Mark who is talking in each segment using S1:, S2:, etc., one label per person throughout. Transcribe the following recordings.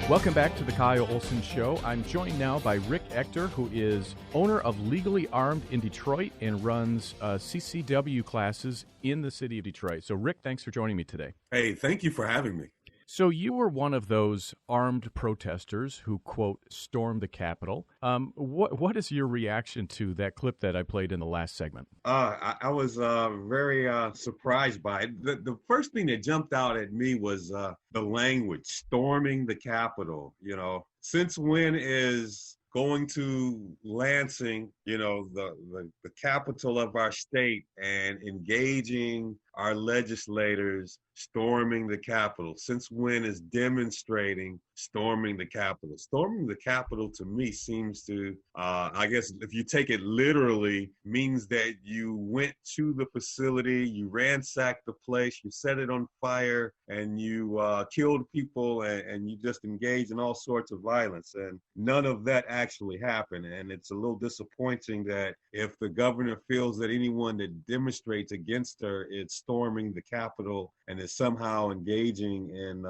S1: Welcome back to the Kyle Olson Show. I'm joined now by Rick Ector, who is owner of Legally Armed in Detroit and runs CCW classes in the city of Detroit. So, Rick, thanks for joining me today.
S2: Hey, thank you for having me.
S1: So you were one of those armed protesters who, quote, stormed the Capitol. What is your reaction to that clip that I played in the last segment?
S2: I was very surprised by it. The first thing that jumped out at me was the language, storming the Capitol. You know, since when is going to Lansing, the capital of our state, and engaging our legislators storming the Capitol? Since when is demonstrating storming the Capitol? Storming the Capitol to me seems to, I guess if you take it literally, means that you went to the facility, you ransacked the place, you set it on fire, and you killed people, and you just engaged in all sorts of violence. And none of that actually happened. And it's a little disappointing that if the governor feels that anyone that demonstrates against her is storming the Capitol and is somehow engaging in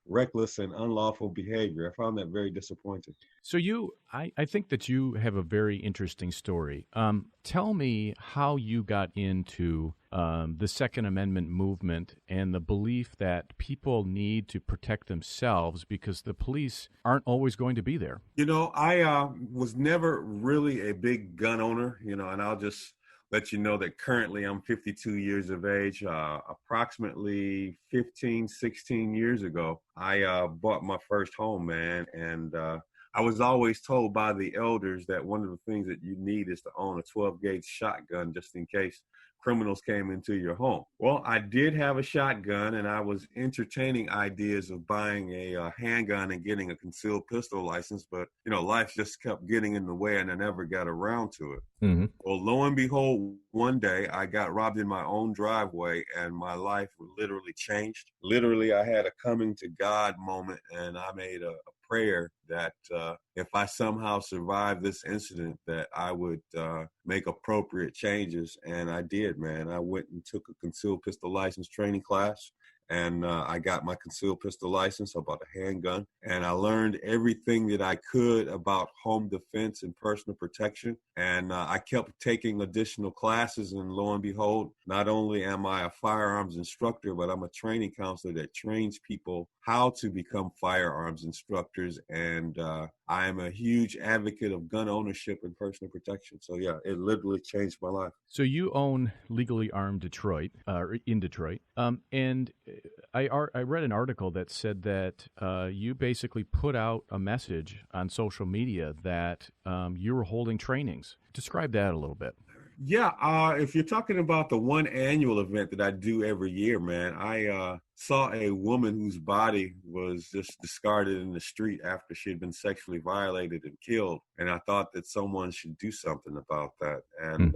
S2: reckless and unlawful behavior. I found that very disappointing.
S1: So I think that you have a very interesting story. Tell me how you got into the Second Amendment movement and the belief that people need to protect themselves because the police aren't always going to be there.
S2: You know, I was never really a big gun owner, and I'll just let you know that currently I'm 52 years of age. Approximately 15, 16 years ago, I bought my first home, man. And I was always told by the elders that one of the things that you need is to own a 12-gauge shotgun just in case criminals came into your home. Well, I did have a shotgun, and I was entertaining ideas of buying a handgun and getting a concealed pistol license, but life just kept getting in the way, and I never got around to it.
S1: Mm-hmm.
S2: Well, lo and behold, one day I got robbed in my own driveway, and my life literally changed. Literally, I had a coming to God moment, and I made a prayer that if I somehow survived this incident, that I would make appropriate changes. And I did, man. I went and took a concealed pistol license training class. And I got my concealed pistol license. I bought a handgun, and I learned everything that I could about home defense and personal protection. And I kept taking additional classes, and lo and behold, not only am I a firearms instructor, but I'm a training counselor that trains people how to become firearms instructors. And I am a huge advocate of gun ownership and personal protection. So yeah, it literally changed my life.
S1: So you own Legally Armed Detroit, in Detroit, and I read an article that said that you basically put out a message on social media that you were holding trainings. Describe that a little bit.
S2: Yeah, if you're talking about the one annual event that I do every year, man, I saw a woman whose body was just discarded in the street after she had been sexually violated and killed. And I thought that someone should do something about that. And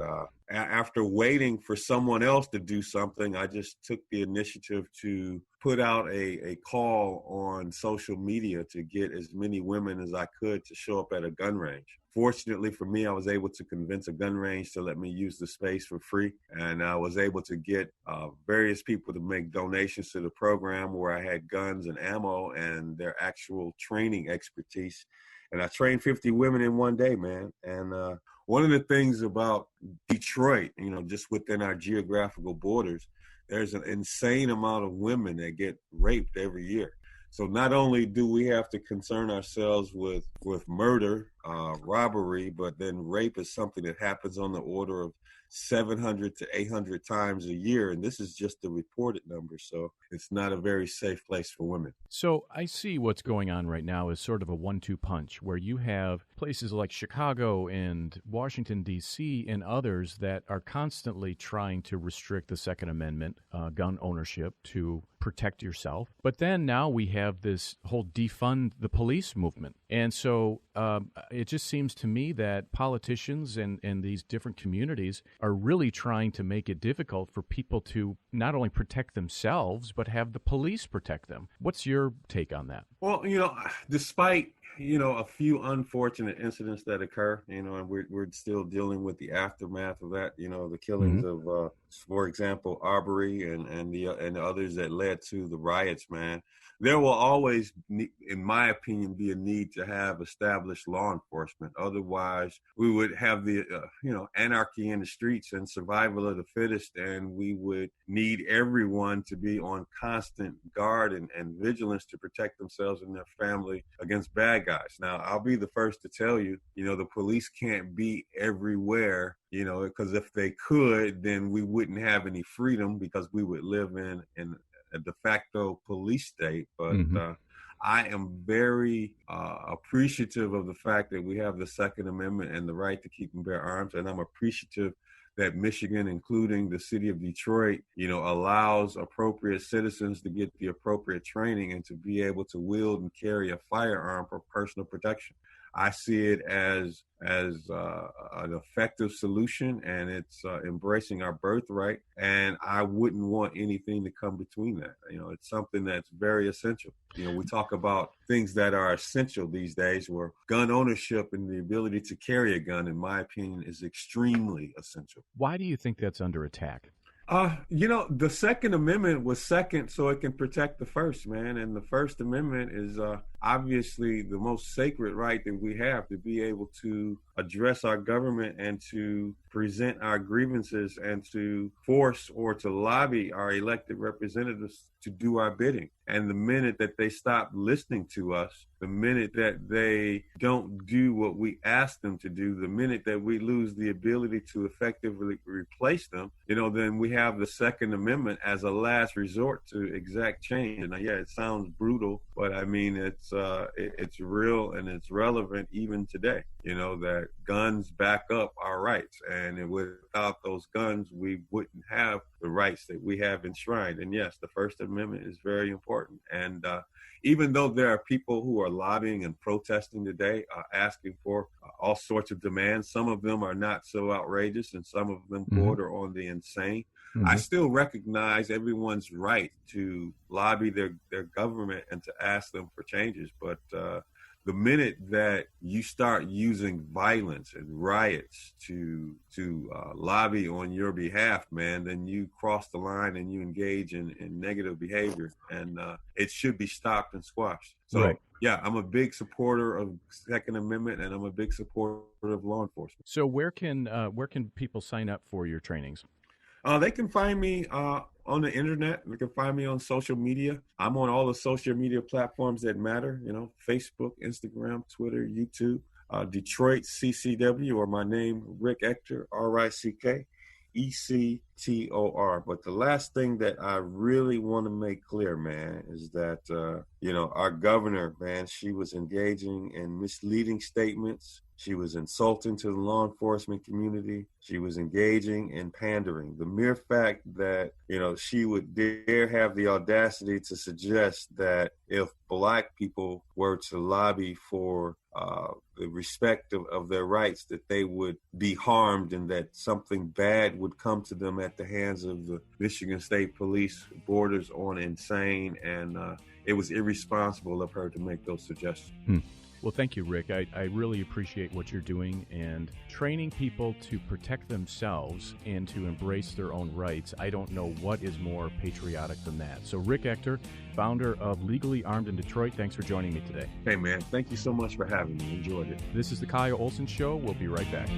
S2: after waiting for someone else to do something, I just took the initiative to put out a call on social media to get as many women as I could to show up at a gun range. Fortunately for me, I was able to convince a gun range to let me use the space for free. And I was able to get various people to make donations to the program where I had guns and ammo and their actual training expertise. And I trained 50 women in one day, man. And one of the things about Detroit, just within our geographical borders, there's an insane amount of women that get raped every year. So not only do we have to concern ourselves with murder, robbery, but then rape is something that happens on the order of 700 to 800 times a year. And this is just the reported number. So it's not a very safe place for women.
S1: So I see what's going on right now is sort of a 1-2 punch where you have places like Chicago and Washington, D.C. and others that are constantly trying to restrict the Second Amendment, gun ownership, to protect yourself. But then now we have this whole defund the police movement. And so it just seems to me that politicians and these different communities are really trying to make it difficult for people to not only protect themselves, but have the police protect them. What's your take on that?
S2: Well, despite a few unfortunate incidents that occur, and we're still dealing with the aftermath of that, the killings of for example, Arbery and the others that led to the riots, man, there will always, in my opinion, be a need to have established law enforcement. Otherwise, we would have the anarchy in the streets and survival of the fittest, and we would need everyone to be on constant guard and vigilance to protect themselves and their family against bad guys. Now, I'll be the first to tell you, the police can't be everywhere, because if they could, then we wouldn't have any freedom because we would live in a de facto police state. But I am very appreciative of the fact that we have the Second Amendment and the right to keep and bear arms. And I'm appreciative that Michigan, including the city of Detroit, allows appropriate citizens to get the appropriate training and to be able to wield and carry a firearm for personal protection. I see it as an effective solution, and it's embracing our birthright. And I wouldn't want anything to come between that. It's something that's very essential. We talk about things that are essential these days, where gun ownership and the ability to carry a gun, in my opinion, is extremely essential.
S1: Why do you think that's under attack?
S2: The Second Amendment was second so it can protect the First, man. And the First Amendment is obviously the most sacred right that we have, to be able to address our government and to present our grievances and to force or to lobby our elected representatives to do our bidding. And the minute that they stop listening to us, the minute that they don't do what we ask them to do, the minute that we lose the ability to effectively replace them, then we have the Second Amendment as a last resort to exact change. And yeah, it sounds brutal, but I mean, it's real and it's relevant even today, that guns back up our rights. And without those guns, we wouldn't have the rights that we have enshrined. And yes, the First Amendment is very important. And even though there are people who are lobbying and protesting today, asking for all sorts of demands, some of them are not so outrageous and some of them border on the insane. I still recognize everyone's right to lobby their government and to ask them for changes. But the minute that you start using violence and riots to lobby on your behalf, man, then you cross the line and you engage in negative behavior, and it should be stopped and squashed. So, right. Yeah, I'm a big supporter of Second Amendment, and I'm a big supporter of law enforcement.
S1: So where can people sign up for your trainings?
S2: They can find me on the internet. They can find me on social media. I'm on all the social media platforms that matter, Facebook, Instagram, Twitter, YouTube, Detroit CCW, or my name, Rick Ector, RICK ECTOR. But the last thing that I really want to make clear, man, is that, our governor, man, she was engaging in misleading statements. She was insulting to the law enforcement community. She was engaging in pandering. The mere fact that, she would dare have the audacity to suggest that if Black people were to lobby for the respect of their rights, that they would be harmed and that something bad would come to them at the hands of the Michigan State Police, borders on insane. And it was irresponsible of her to make those suggestions.
S1: Well, thank you, Rick. I really appreciate what you're doing and training people to protect themselves and to embrace their own rights. I don't know what is more patriotic than that. So, Rick Ector, founder of Legally Armed in Detroit, thanks for joining me today.
S2: Hey, man, thank you so much for having me. Enjoyed it.
S1: This is the Kyle Olson Show. We'll be right back.